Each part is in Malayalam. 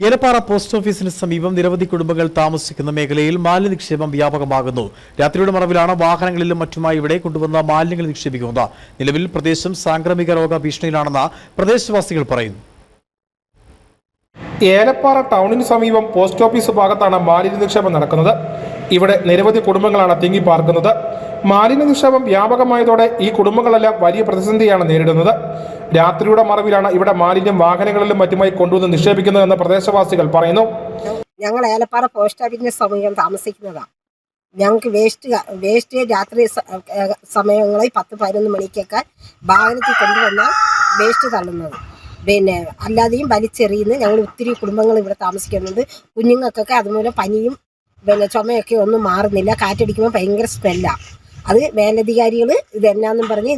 ഏലപ്പാറ പോസ്റ്റ് ഓഫീസിന് സമീപം നിരവധി കുടുംബങ്ങൾ താമസിക്കുന്ന മേഖലയിൽ മാലിന്യ നിക്ഷേപം വ്യാപകമാകുന്നു. രാത്രിയുടെ മറവിലാണ് വാഹനങ്ങളിലും മറ്റുമായി ഇവിടെ കൊണ്ടുവന്ന മാലിന്യങ്ങൾ നിക്ഷേപിക്കുന്നത്. നിലവിൽ പ്രദേശം സാംക്രമിക രോഗ ഭീഷണിയിലാണെന്ന് പ്രദേശവാസികൾ പറയുന്നു. ഏലപ്പാറ ടൗണിന് സമീപം പോസ്റ്റ് ഓഫീസ് ഭാഗത്താണ് മാലിന്യ നിക്ഷേപം നടക്കുന്നത്. ഇവിടെ നിരവധി കുടുംബങ്ങളാണ് തിങ്ങി പാർക്കുന്നത്. മാലിന്യ നിക്ഷേപം വ്യാപകമായതോടെ ഈ കുടുംബങ്ങളെല്ലാം വലിയ പ്രതിസന്ധിയാണ് നേരിടുന്നത്. രാത്രിയുടെ മറവിലാണ് ഇവിടെ മാലിന്യം വാഹനങ്ങളിലും മറ്റുമായി കൊണ്ടുവന്ന് നിക്ഷേപിക്കുന്നതെന്ന് പ്രദേശവാസികൾ പറയുന്നു. ഞങ്ങൾ ഏലപ്പാറ പോസ്റ്റ് ഓഫീസിന് സമീപം താമസിക്കുന്നതാണ്. ഞങ്ങൾക്ക് വേസ്റ്റ് രാത്രി സമയങ്ങളിൽ 10-11 മണിക്കൊക്കെ വാഹനത്തിൽ കൊണ്ടുവന്ന വേസ്റ്റ് തള്ളുന്നത്, പിന്നെ അല്ലാതെയും വലിച്ചെറിയുന്ന ഞങ്ങൾ ഒത്തിരി കുടുംബങ്ങൾ ഇവിടെ താമസിക്കുന്നുണ്ട്. കുഞ്ഞുങ്ങൾക്കൊക്കെ അതുമൂലം പനിയും ചുമയൊക്കെ ഒന്നും മാറുന്നില്ല. കാറ്റടിക്കുമ്പോൾ ഭയങ്കര സ്മെല്ലാണ്. അത് മേലധികാരികൾ ഇത് എന്നാന്നും പറഞ്ഞ്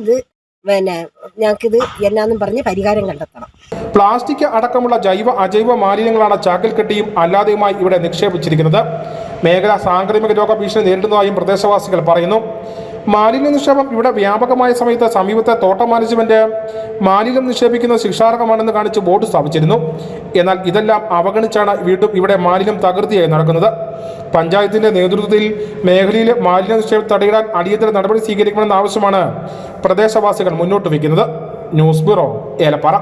ഞങ്ങൾക്കിത് എന്നാന്നും പറഞ്ഞ് പരിഹാരം കണ്ടെത്തണം. പ്ലാസ്റ്റിക് അടക്കമുള്ള ജൈവ അജൈവ മാലിന്യങ്ങളാണ് ചാക്കിൽ കെട്ടിയും അല്ലാതെയുമായി ഇവിടെ നിക്ഷേപിച്ചിരിക്കുന്നത്. മേഖല സാംക്രമിക രോഗ ഭീഷണി നേരിടുന്നതായും പ്രദേശവാസികൾ പറയുന്നു. മാലിന്യ നിക്ഷേപം ഇവിടെ വ്യാപകമായ സമയത്ത് സമീപത്തെ തോട്ടം മാനേജ്മെന്റ് മാലിന്യം നിക്ഷേപിക്കുന്നത് ശിക്ഷാർഹമാണെന്ന് കാണിച്ച് ബോർഡ് സ്ഥാപിച്ചിരുന്നു. എന്നാൽ ഇതെല്ലാം അവഗണിച്ചാണ് വീണ്ടും ഇവിടെ മാലിന്യം തകൃതിയായി നടക്കുന്നത്. പഞ്ചായത്തിന്റെ നേതൃത്വത്തിൽ മേഖലയിലെ മാലിന്യ നിക്ഷേപം തടയിടാൻ അടിയന്തര നടപടി സ്വീകരിക്കണമെന്ന ആവശ്യമാണ് പ്രദേശവാസികൾ മുന്നോട്ട് വയ്ക്കുന്നത്. News bureau, Elappara.